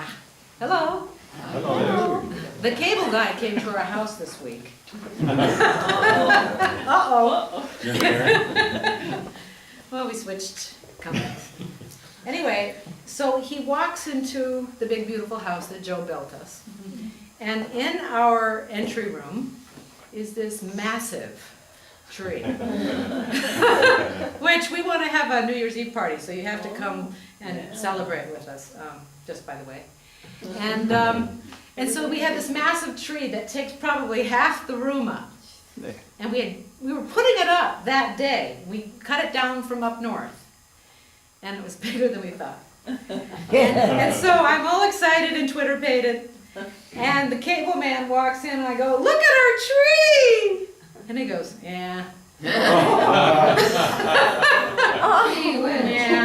Ah, hello. Hello. The cable guy came to our house this week. Uh-oh. Well, we switched companies. Anyway, so he walks into the big beautiful house that Joe built us. And in our entry room is this massive tree. Which we want to have a New Year's Eve party, so you have to come and celebrate with us, just by the way. And so we had this massive tree that takes probably half the room up. And we were putting it up that day. We cut it down from up north. And it was bigger than we thought. And so I'm all excited and Twitter-pated. And the cable man walks in and I go, "Look at our tree!" And he goes, "Yeah." He went, "Yeah."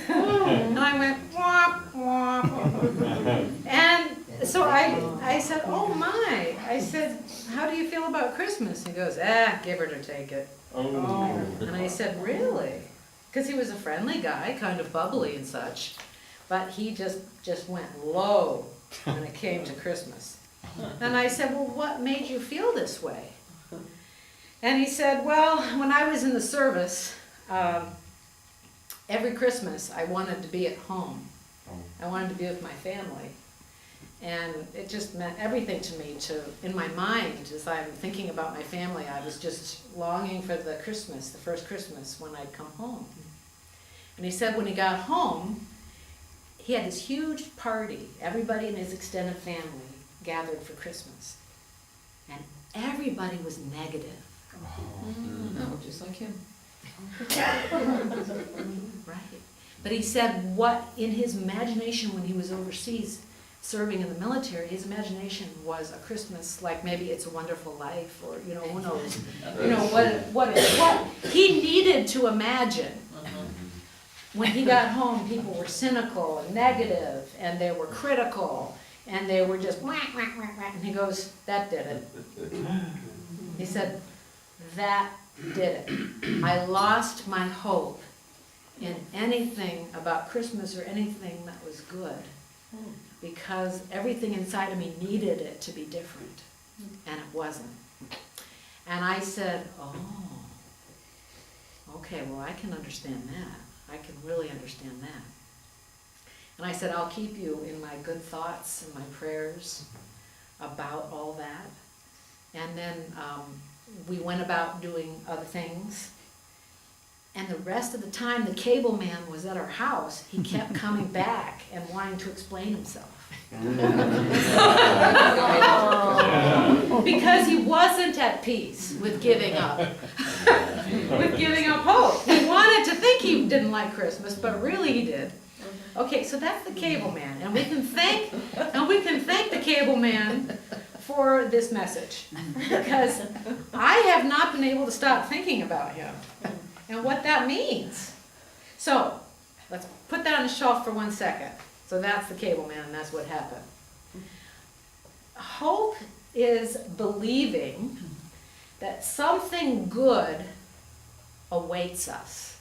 And I went, "Womp, womp." And so I said, "Oh my." I said, "How do you feel about Christmas?" He goes, "Give her to take it." Oh. And I said, "Really?" Because he was a friendly guy, kind of bubbly and such. But he just went low when it came to Christmas. And I said, "Well, what made you feel this way?" And he said, "Well, when I was in the service, every Christmas I wanted to be at home. I wanted to be with my family. And it just meant everything to me in my mind, as I'm thinking about my family, I was just longing for the first Christmas when I'd come home." And he said when he got home, he had this huge party. Everybody in his extended family gathered for Christmas. And everybody was negative. No, just like him. Right. But he said what in his imagination when he was overseas serving in the military, his imagination was a Christmas like maybe It's a Wonderful Life, or who knows, what he needed to imagine. When he got home, people were cynical and negative, and they were critical, and they were just whack, whack, whack, whack. And he goes, "That did it." He said, "That did it. I lost my hope in anything about Christmas or anything that was good, because everything inside of me needed it to be different, and it wasn't." And I said, "Oh, okay, well, I can understand that. I can really understand that." And I said, "I'll keep you in my good thoughts and my prayers about all that." And then we went about doing other things. And the rest of the time the cable man was at our house, he kept coming back and wanting to explain himself. Because he wasn't at peace with giving up. With giving up hope. He wanted to think he didn't like Christmas, but really he did. Okay, so that's the cable man. And we can thank the cable man for this message. Because I have not been able to stop thinking about him and what that means. So, let's put that on the shelf for 1 second. So that's the cable man, and that's what happened. Hope is believing that something good awaits us.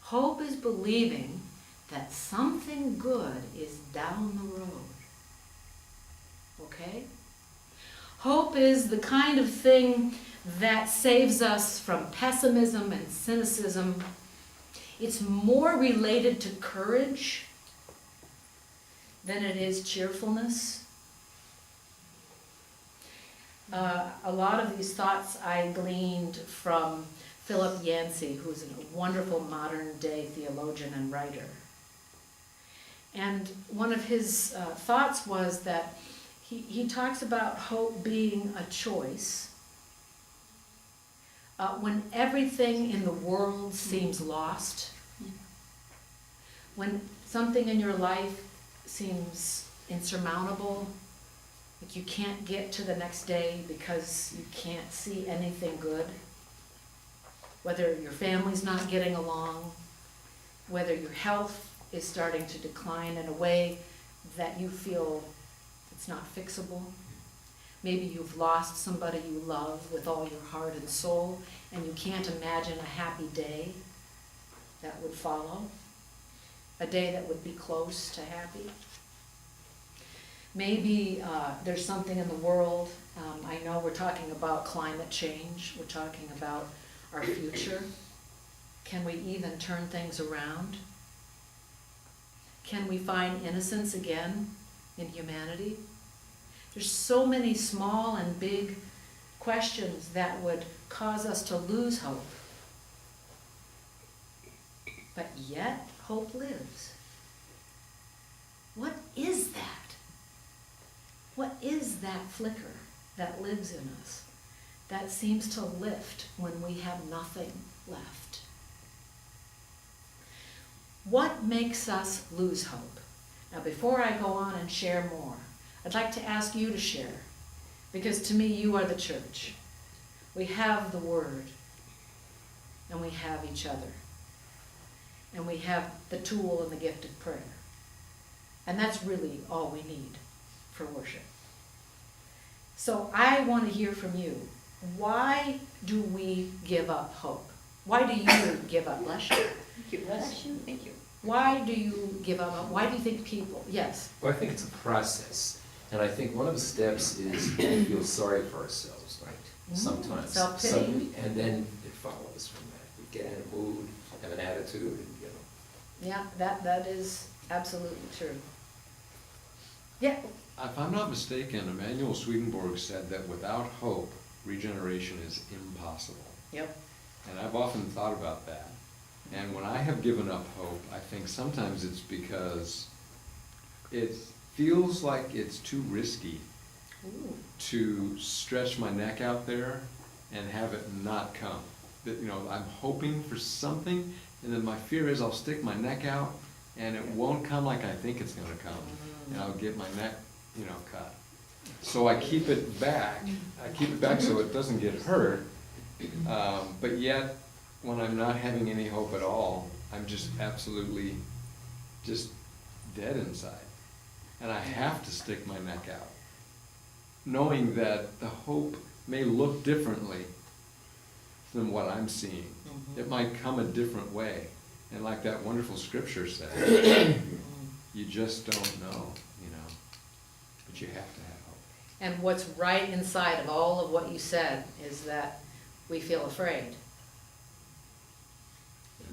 Hope is believing that something good is down the road. Okay? Hope is the kind of thing that saves us from pessimism and cynicism. It's more related to courage than it is cheerfulness. A lot of these thoughts I gleaned from Philip Yancey, who's a wonderful modern-day theologian and writer. And one of his thoughts was that he talks about hope being a choice. When everything in the world seems lost, when something in your life seems insurmountable, like you can't get to the next day because you can't see anything good, whether your family's not getting along, whether your health is starting to decline in a way that you feel it's not fixable. Maybe you've lost somebody you love with all your heart and soul, and you can't imagine a happy day that would follow. a day that would be close to happy. Maybe there's something in the world. I know we're talking about climate change. We're talking about our future. Can we even turn things around? Can we find innocence again in humanity? There's so many small and big questions that would cause us to lose hope. But yet, hope lives. What is that? What is that flicker that lives in us, that seems to lift when we have nothing left? What makes us lose hope? Now, before I go on and share more, I'd like to ask you to share, because to me, you are the church. We have the Word, and we have each other, and we have the tool and the gift of prayer. And that's really all we need for worship. So I want to hear from you. Why do we give up hope? Why do you give up? Bless you. Thank you. Bless you. Thank you. Why do you give up hope? Why do you think people? Yes. Well, I think it's a process. And I think one of the steps is to feel sorry for ourselves, right? Sometimes. Self-pity. And then it follows from that. We get in a mood, have an attitude, and, you know. Yeah, that is absolutely true. Yeah. If I'm not mistaken, Emanuel Swedenborg said that without hope, regeneration is impossible. Yep. And I've often thought about that. And when I have given up hope, I think sometimes it's because it feels like it's too risky Ooh. to stretch my neck out there and have it not come. That, you know, I'm hoping for something, and then my fear is I'll stick my neck out and it won't come like I think it's gonna come. And I'll get my neck, you know, cut. So I keep it back. I keep it back so it doesn't get hurt. But yet, when I'm not having any hope at all, I'm just absolutely just dead inside. And I have to stick my neck out, knowing that the hope may look differently than what I'm seeing. It might come a different way. And like that wonderful scripture says, you just don't know, you know, but you have to have hope. And what's right inside of all of what you said is that we feel afraid.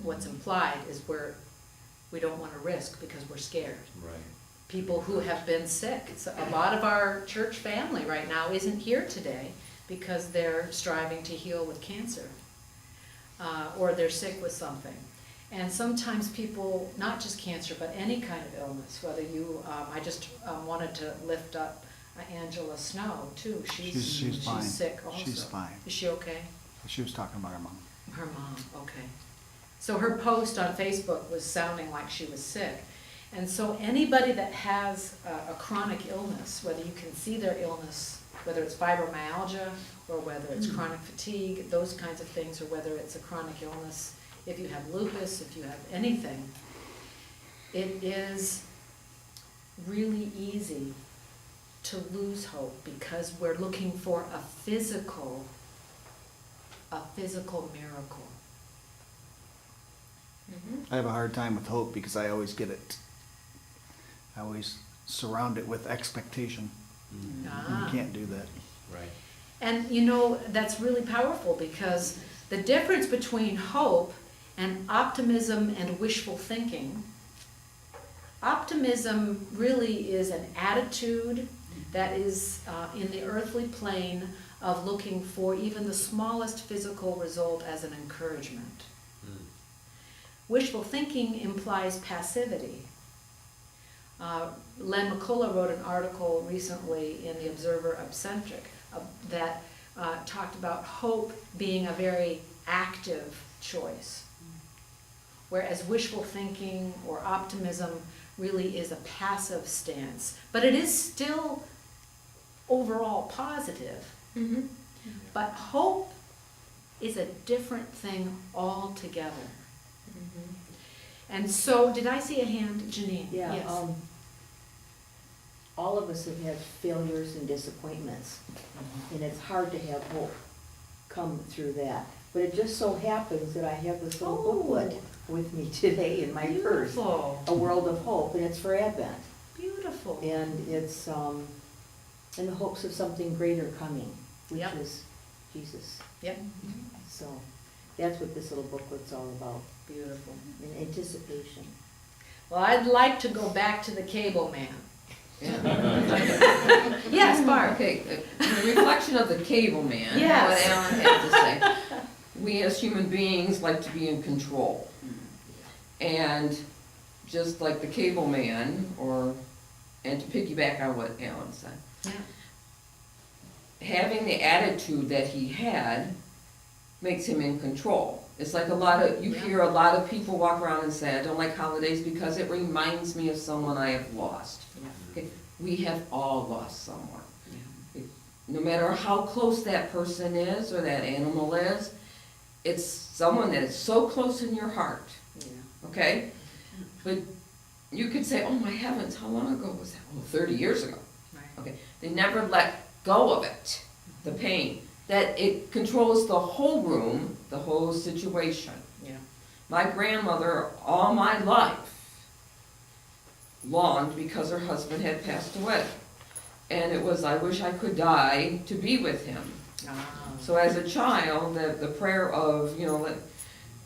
What's implied is we don't want to risk because we're scared. Right. People who have been sick. So a lot of our church family right now isn't here today because they're striving to heal with cancer, or they're sick with something. And sometimes people, not just cancer, but any kind of illness, whether you, I just wanted to lift up Angela Snow too. She's fine. Sick also. She's fine. Is she okay? She was talking about her mom. Her mom, okay. So her post on Facebook was sounding like she was sick. And so anybody that has a chronic illness, whether you can see their illness, whether it's fibromyalgia or whether it's chronic fatigue, those kinds of things, or whether it's a chronic illness, if you have lupus, if you have anything, it is really easy to lose hope because we're looking for a physical miracle. I have a hard time with hope because I always get it. I always surround it with expectation. Ah. You can't do that. Right. And you know, that's really powerful because the difference between hope and optimism and wishful thinking, optimism really is an attitude that is in the earthly plane of looking for even the smallest physical result as an encouragement. Wishful thinking implies passivity. Len McCullough wrote an article recently in the Observer Obcentric that talked about hope being a very active choice, whereas wishful thinking or optimism really is a passive stance. But it is still overall positive. Mm-hmm. But hope is a different thing altogether. Mm-hmm. And so, did I see a hand, Janine? Yeah, Yes. all of us have had failures and disappointments, and it's hard to have hope come through that. But it just so happens that I have this little booklet with me today in my purse. Beautiful, A World of Hope, and it's for Advent. beautiful. And it's in the hopes of something greater coming, which Yep. is Jesus. Yep, So that's what this little booklet's all about, beautiful. in anticipation. Well, I'd like to go back to the cable man. Yeah. Yes, Barb. Okay, the reflection of the cable man, Yes. what Alan had to say. We as human beings like to be in control. And just like the cable man, and to piggyback on what Alan said, Yeah. having the attitude that he had makes him in control. It's like you Yeah. hear a lot of people walk around and say, I don't like holidays because it reminds me of someone I have lost. Okay, we have all lost someone. No matter how close that person is or that animal is, it's someone that is so close in your heart, okay? But you could say, oh my heavens, how long ago was that? Well, 30 years ago. Right. Okay, they never let go of it, the pain, that it controls the whole room, the whole situation. Yeah. My grandmother, all my life, longed because her husband had passed away. And it was, I wish I could die to be with him. So as a child, the prayer of, that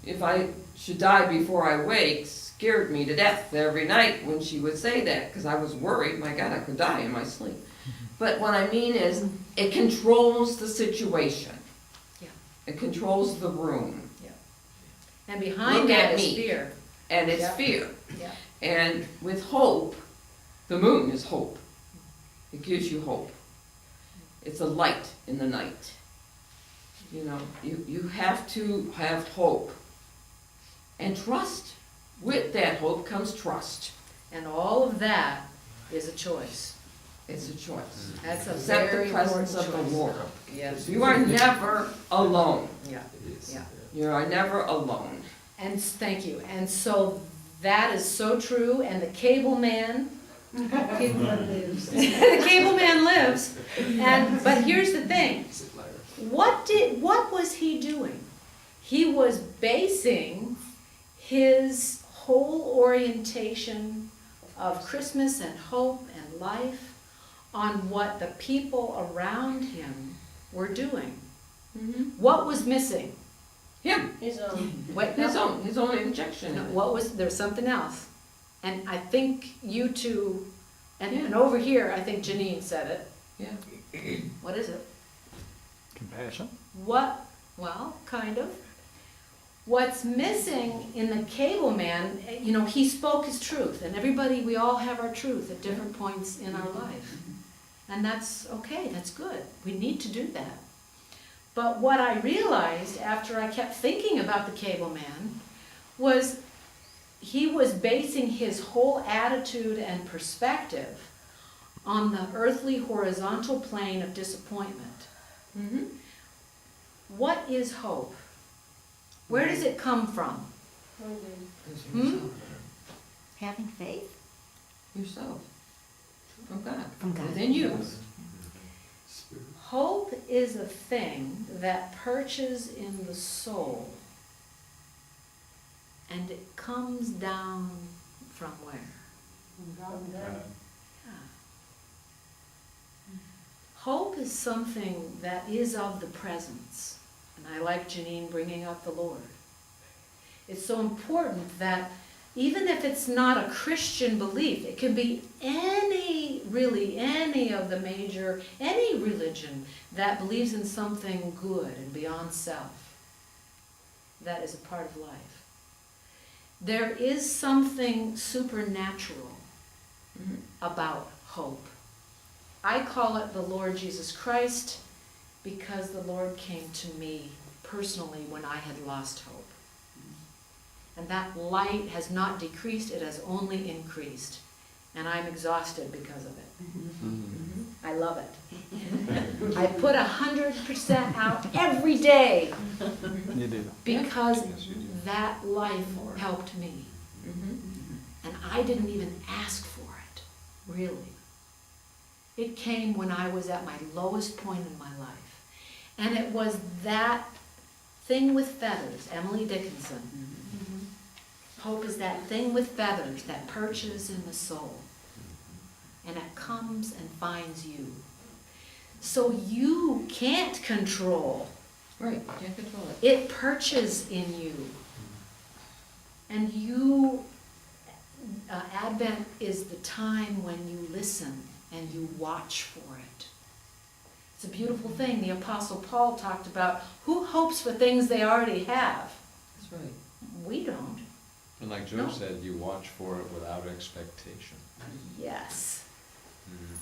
if I should die before I wake scared me to death every night when she would say that, because I was worried, my God, I could die in my sleep. But what I mean is, it controls the situation. Yeah. It controls the room. And behind Look that at is me. fear. And it's Yeah. fear. Yeah. And with hope, the moon is hope. It gives you hope. It's a light in the night. You have to have hope. And trust. With that hope comes trust. And all of that is a choice. It's a choice. That's a Accept very the presence important of the choice. Lord. Yes. You are never alone. Yeah. It is. Yeah. You are never alone. And thank you. And so that is so true. And the cable man, Cable man lives. the cable man lives. But here's the thing. Is it Larry? What was he doing? He was basing his whole orientation of Christmas and hope and life on what the people around him were doing. Mm-hmm. What was missing? Him. What, His own injection. no, what was, there's something else. And I think you two, and Yeah. over here, I think Janine said it. Yeah. What is it? Compassion? Well, kind of. What's missing in the cable man, he spoke his truth, and everybody, we all have our truth at different points in our life. And that's okay, that's good. We need to do that. But what I realized after I kept thinking about the cable man was he was basing his whole attitude and perspective on the earthly horizontal plane of disappointment. Mm-hmm. What is hope? Where does it come from? Hmm? Having faith? Yourself. From God. From God. Within you. Spirit. Hope is a thing that perches in the soul, and it comes down from where? Yeah. Hope is something that is of the presence, and I like Janine bringing up the Lord. It's so important that even if it's not a Christian belief, it can be any of the major, any religion that believes in something good and beyond self, that is a part of life. There is something supernatural about hope. I call it the Lord Jesus Christ because the Lord came to me personally when I had lost hope. And that light has not decreased, it has only increased. And I'm exhausted because of it. I love it. I put 100% out every day You do. because Yes, you do. that life helped me. And I didn't even ask for it, really. It came when I was at my lowest point in my life. And it was that thing with feathers, Emily Dickinson, Hope is that thing with feathers that perches in the soul, and it comes and finds you. So you can't control. Right, can't control it. It perches in you. And you, Advent is the time when you listen and you watch for it. It's a beautiful thing. The Apostle Paul talked about who hopes for things they already have. That's right. We don't. And like Joe No. said, you watch for it without expectation. Yes. Mhm.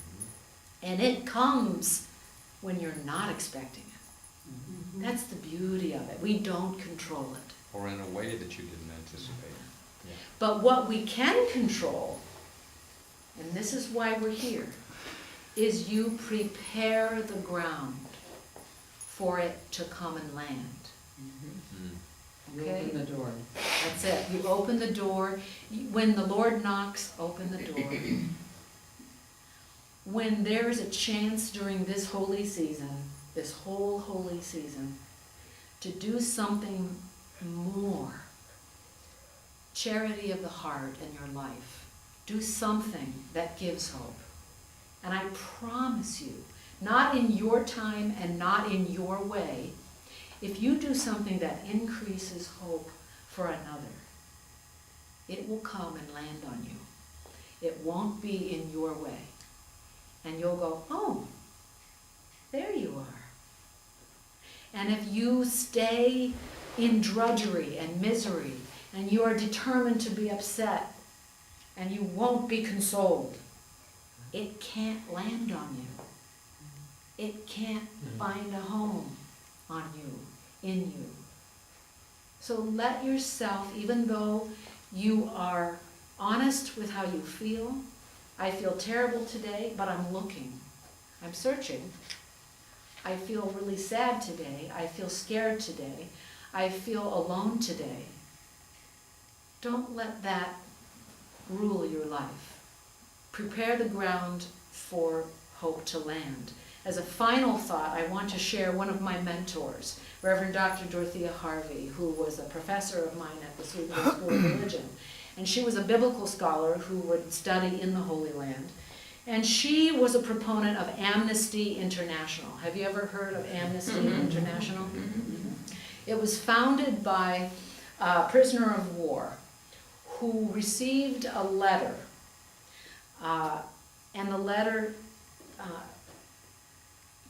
And it comes when you're not expecting it. That's the beauty of it. We don't control it. Or in a way that you didn't anticipate. But what we can control, and this is why we're here, is you prepare the ground for it to come and land. You Okay. open the door. That's it. You open the door. When the Lord knocks, open the door. When there's a chance during this holy season, this whole holy season, to do something more, charity of the heart in your life, do something that gives hope. And I promise you, not in your time and not in your way, if you do something that increases hope for another, it will come and land on you. It won't be in your way. And you'll go, oh, there you are. And if you stay in drudgery and misery, and you are determined to be upset, and you won't be consoled, it can't land on you. It can't find a home on you, in you. So let yourself, even though you are honest with how you feel, I feel terrible today, but I'm looking. I'm searching. I feel really sad today. I feel scared today. I feel alone today. Don't let that rule your life. Prepare the ground for hope to land. As a final thought, I want to share one of my mentors, Reverend Dr. Dorothea Harvey, who was a professor of mine at the Swedenborg School of Religion. And she was a biblical scholar who would study in the Holy Land. And she was a proponent of Amnesty International. Have you ever heard of Amnesty International? It was founded by a prisoner of war who received a letter. And the letter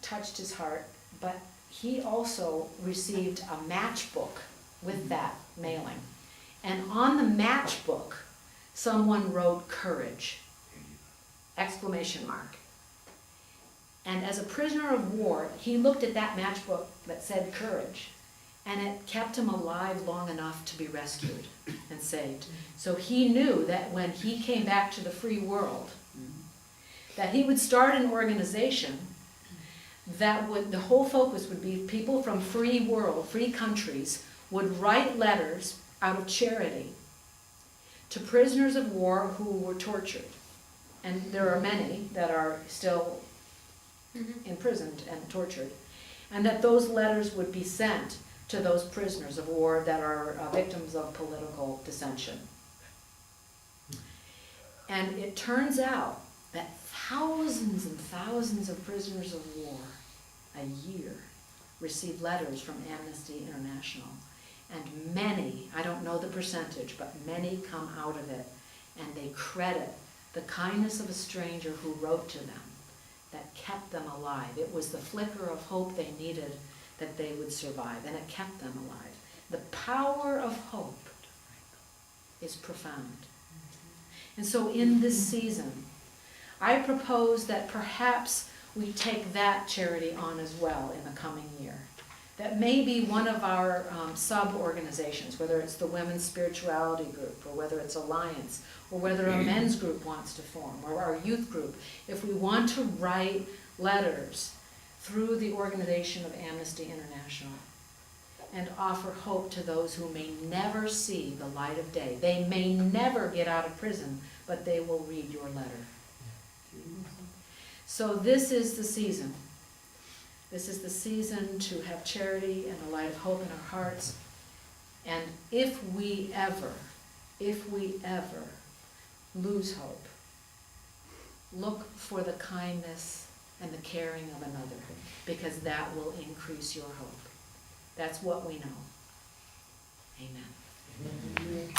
touched his heart, but he also received a matchbook with that mailing. And on the matchbook, someone wrote courage, exclamation mark. And as a prisoner of war, he looked at that matchbook that said courage, and it kept him alive long enough to be rescued and saved. So he knew that when he came back to the free world, that he would start an organization that would, the whole focus would be people from free world, free countries, would write letters out of charity to prisoners of war who were tortured. And there are many that are still imprisoned and tortured. And that those letters would be sent to those prisoners of war that are victims of political dissension. And it turns out that thousands and thousands of prisoners of war a year receive letters from Amnesty International. And many, I don't know the percentage, but many come out of it and they credit the kindness of a stranger who wrote to them that kept them alive. It was the flicker of hope they needed that they would survive, and it kept them alive. The power of hope is profound. And so in this season, I propose that perhaps we take that charity on as well in the coming year. That may be one of our sub-organizations, whether it's the Women's Spirituality Group, or whether it's Alliance, or whether a men's group wants to form, or our youth group. If we want to write letters through the organization of Amnesty International and offer hope to those who may never see the light of day. They may never get out of prison, but they will read your letter. So this is the season. This is the season to have charity and a light of hope in our hearts. And if we ever if we ever lose hope, look for the kindness and the caring of another, because that will increase your hope. That's what we know. Amen.